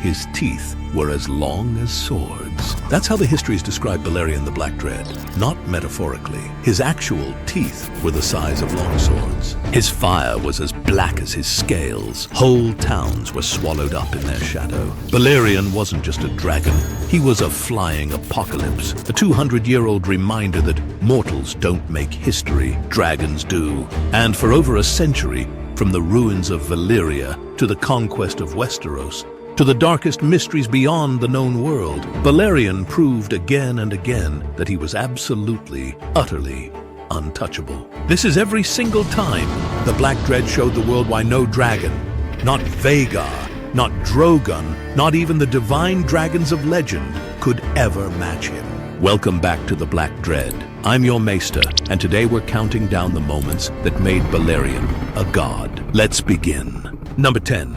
His teeth were as long as swords. That's how the histories describe Balerion the Black Dread, not metaphorically. His actual teeth were the size of long swords. His fire was as black as his scales. Whole towns were swallowed up in their shadow. Balerion wasn't just a dragon. He was a flying apocalypse, a 200-year-old reminder that mortals don't make history, dragons do. And for over a century, from the ruins of Valyria to the conquest of Westeros, to the darkest mysteries beyond the known world, Balerion proved again and again that he was absolutely, utterly untouchable. This is every single time the Black Dread showed the world why no dragon, not Vhagar, not Drogon, not even the divine dragons of legend could ever match him. Welcome back to the Black Dread. I'm your Maester, and today we're counting down the moments that made Balerion a god. Let's begin. Number 10.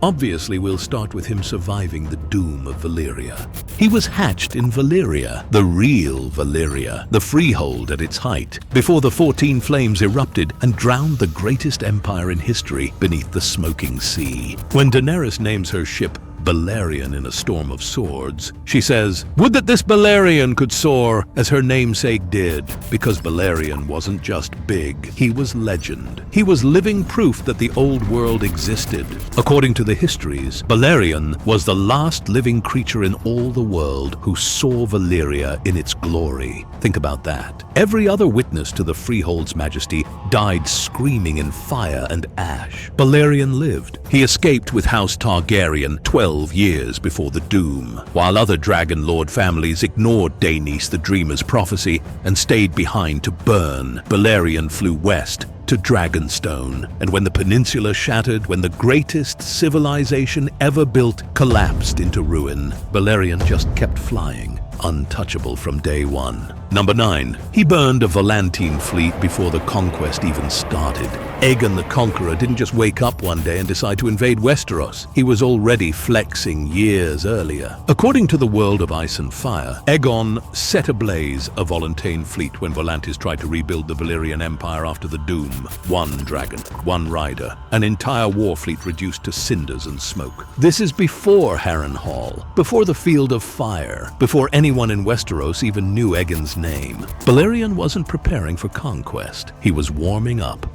Obviously, we'll start with him surviving the doom of Valyria. He was hatched in Valyria, the real Valyria, the freehold at its height, before the 14 flames erupted and drowned the greatest empire in history beneath the smoking sea. When Daenerys names her ship Balerion in a storm of swords, she says, "Would that this Balerion could soar as her namesake did," because Balerion wasn't just big, he was legend. He was living proof that the old world existed. According to the histories, Balerion was the last living creature in all the world who saw Valyria in its glory. Think about that. Every other witness to the Freehold's majesty died screaming in fire and ash. Balerion lived. He escaped with House Targaryen 12 years before the doom. While other Dragon Lord families ignored Daenys the Dreamer's prophecy and stayed behind to burn, Balerion flew west to Dragonstone. And when the peninsula shattered, when the greatest civilization ever built collapsed into ruin, Balerion just kept flying, untouchable from day one. Number 9. He burned a Volantene fleet before the conquest even started. Aegon the Conqueror didn't just wake up one day and decide to invade Westeros. He was already flexing years earlier. According to the World of Ice and Fire, Aegon set ablaze a Volantene fleet when Volantis tried to rebuild the Valyrian Empire after the doom. One dragon, one rider, an entire war fleet reduced to cinders and smoke. This is before Harrenhal, before the Field of Fire, before anyone in Westeros even knew Aegon's name. Balerion wasn't preparing for conquest. He was warming up.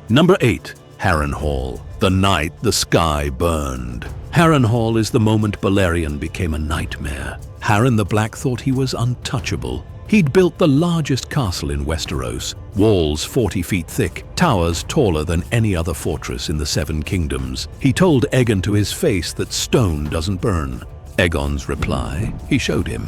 Number 8. Harrenhal. The night the sky burned. Harrenhal is the moment Balerion became a nightmare. Harren the Black thought he was untouchable. He'd built the largest castle in Westeros, walls 40 feet thick, towers taller than any other fortress in the Seven Kingdoms. He told Aegon to his face that stone doesn't burn. Aegon's reply? He showed him.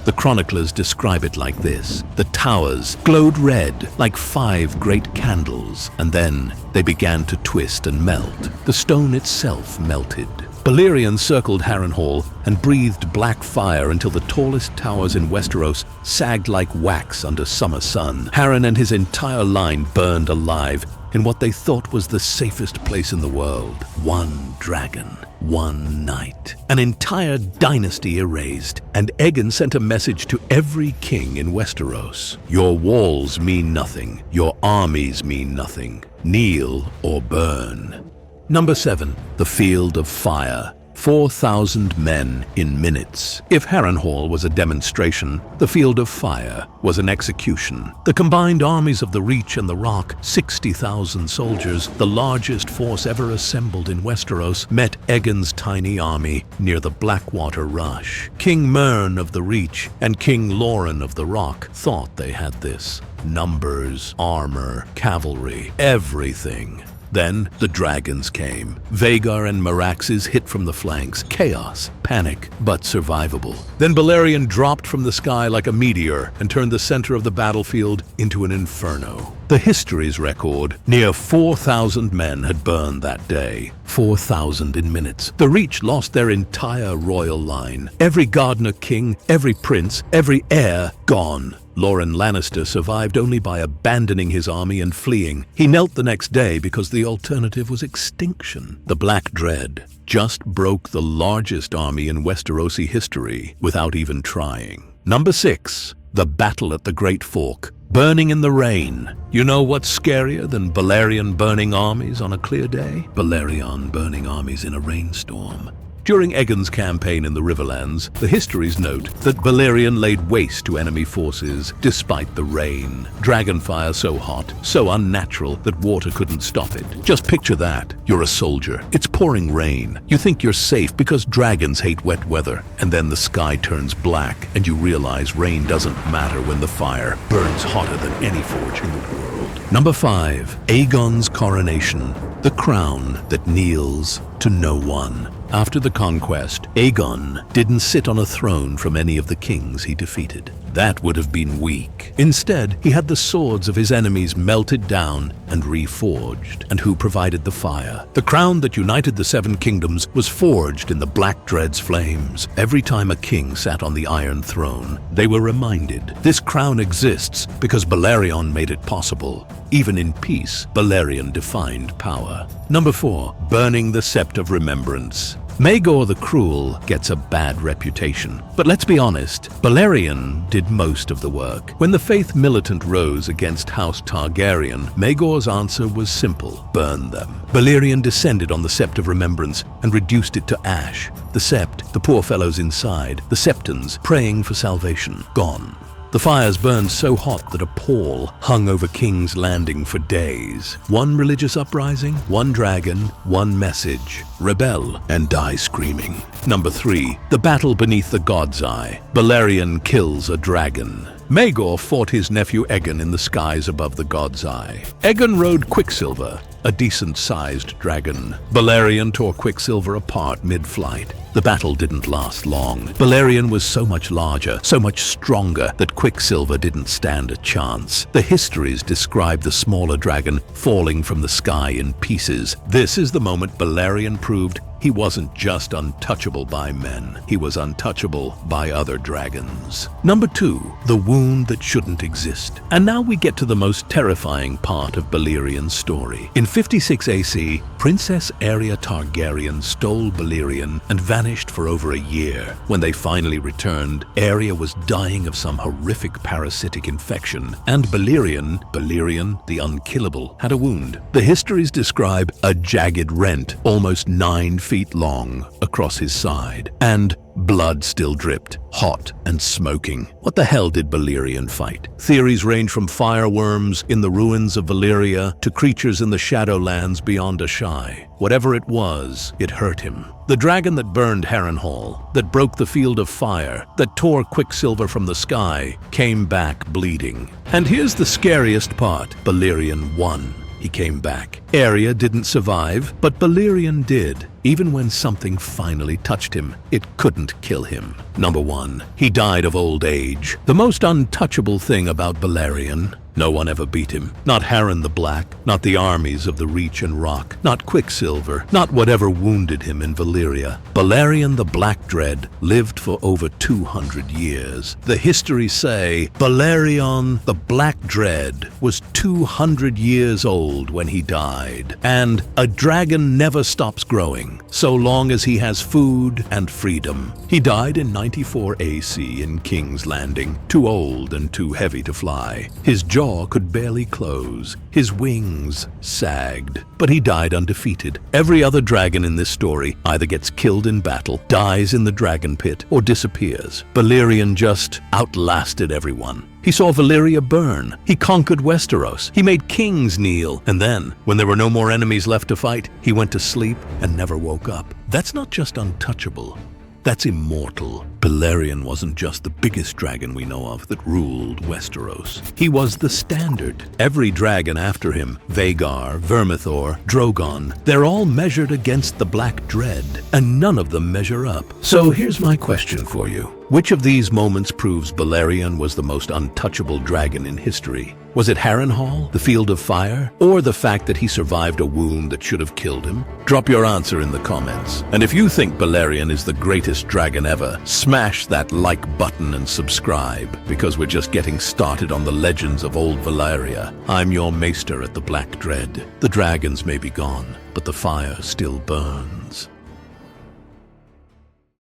The chroniclers describe it like this. The towers glowed red like 5 great candles, and then they began to twist and melt. The stone itself melted. Balerion circled Harrenhal and breathed black fire until the tallest towers in Westeros sagged like wax under summer sun. Harren and his entire line burned alive in what they thought was the safest place in the world. One dragon, one night. An entire dynasty erased, and Aegon sent a message to every king in Westeros. Your walls mean nothing. Your armies mean nothing. Kneel or burn. Number 7. The Field of Fire. 4,000 men in minutes. If Harrenhal was a demonstration, the Field of Fire was an execution. The combined armies of the Reach and the Rock, 60,000 soldiers, the largest force ever assembled in Westeros, met Aegon's tiny army near the Blackwater Rush. King Mern of the Reach and King Loren of the Rock thought they had this. Numbers, armor, cavalry, everything. Then the dragons came. Vhagar and Meraxes hit from the flanks. Chaos, panic, but survivable. Then Balerion dropped from the sky like a meteor and turned the center of the battlefield into an inferno. The histories record near 4,000 men had burned that day. 4,000 in minutes. The Reach lost their entire royal line. Every Gardener king, every prince, every heir gone. Loren Lannister survived only by abandoning his army and fleeing. He knelt the next day because the alternative was extinction. The Black Dread just broke the largest army in Westerosi history without even trying. Number 6. The Battle at the Great Fork. Burning in the rain. You know what's scarier than Balerion burning armies on a clear day? Balerion burning armies in a rainstorm. During Aegon's campaign in the Riverlands, the histories note that Balerion laid waste to enemy forces despite the rain. Dragonfire so hot, so unnatural that water couldn't stop it. Just picture that. You're a soldier. It's pouring rain. You think you're safe because dragons hate wet weather. And then the sky turns black and you realize rain doesn't matter when the fire burns hotter than any forge in the world. Number 5. Aegon's coronation. The crown that kneels to no one. After the conquest, Aegon didn't sit on a throne from any of the kings he defeated. That would have been weak. Instead, he had the swords of his enemies melted down and reforged. And who provided the fire? The crown that united the 7 kingdoms was forged in the Black Dread's flames. Every time a king sat on the Iron Throne, they were reminded, this crown exists because Balerion made it possible. Even in peace, Balerion defined power. Number 4. Burning the Sept of Remembrance. Maegor the Cruel gets a bad reputation. But let's be honest, Balerion did most of the work. When the Faith Militant rose against House Targaryen, Maegor's answer was simple: burn them. Balerion descended on the Sept of Remembrance and reduced it to ash. The Sept, the poor fellows inside, the Septons praying for salvation, gone. The fires burned so hot that a pall hung over King's Landing for days. One religious uprising, one dragon, one message: rebel and die screaming. Number 3. The battle beneath the God's Eye. Balerion kills a dragon. Maegor fought his nephew Aegon in the skies above the God's Eye. Aegon rode Quicksilver, a decent-sized dragon. Balerion tore Quicksilver apart mid-flight. The battle didn't last long. Balerion was so much larger, so much stronger, that Quicksilver didn't stand a chance. The histories describe the smaller dragon falling from the sky in pieces. This is the moment Balerion proved he wasn't just untouchable by men, he was untouchable by other dragons. Number 2. The wound that shouldn't exist. And now we get to the most terrifying part of Balerion's story. In 56 AC, Princess Aeria Targaryen stole Balerion and vanished for over a year. When they finally returned, Aeria was dying of some horrific parasitic infection, and Balerion the Unkillable, had a wound. The histories describe a jagged rent, almost 9 feet long, across his side, and blood still dripped, hot and smoking. What the hell did Balerion fight? Theories range from fireworms in the ruins of Valyria to creatures in the Shadowlands beyond Ashai. Whatever it was, it hurt him. The dragon that burned Harrenhal, that broke the field of fire, that tore Quicksilver from the sky, came back bleeding. And here's the scariest part: Balerion won. He came back. Aeria didn't survive, but Balerion did. Even when something finally touched him, it couldn't kill him. Number 1. He died of old age. The most untouchable thing about Balerion: no one ever beat him. Not Harren the Black, not the armies of the Reach and Rock, not Quicksilver, not whatever wounded him in Valyria. Balerion the Black Dread lived for over 200 years. The histories say Balerion the Black Dread was 200 years old when he died. And a dragon never stops growing, so long as he has food and freedom. He died in 94 AC in King's Landing, too old and too heavy to fly. His jaw could barely close. His wings sagged, but he died undefeated. Every other dragon in this story either gets killed in battle, dies in the dragon pit, or disappears. Balerion just outlasted everyone. He saw Valyria burn. He conquered Westeros. He made kings kneel. And then, when there were no more enemies left to fight, he went to sleep and never woke up. That's not just untouchable. That's immortal. Balerion wasn't just the biggest dragon we know of that ruled Westeros. He was the standard. Every dragon after him, Vhagar, Vermithor, Drogon, they're all measured against the Black Dread, and none of them measure up. So here's my question for you. Which of these moments proves Balerion was the most untouchable dragon in history? Was it Harrenhal, the Field of Fire, or the fact that he survived a wound that should have killed him? Drop your answer in the comments. And if you think Balerion is the greatest dragon ever, smash that like button and subscribe, because we're just getting started on the legends of old Valyria. I'm your maester at the Black Dread. The dragons may be gone, but the fire still burns.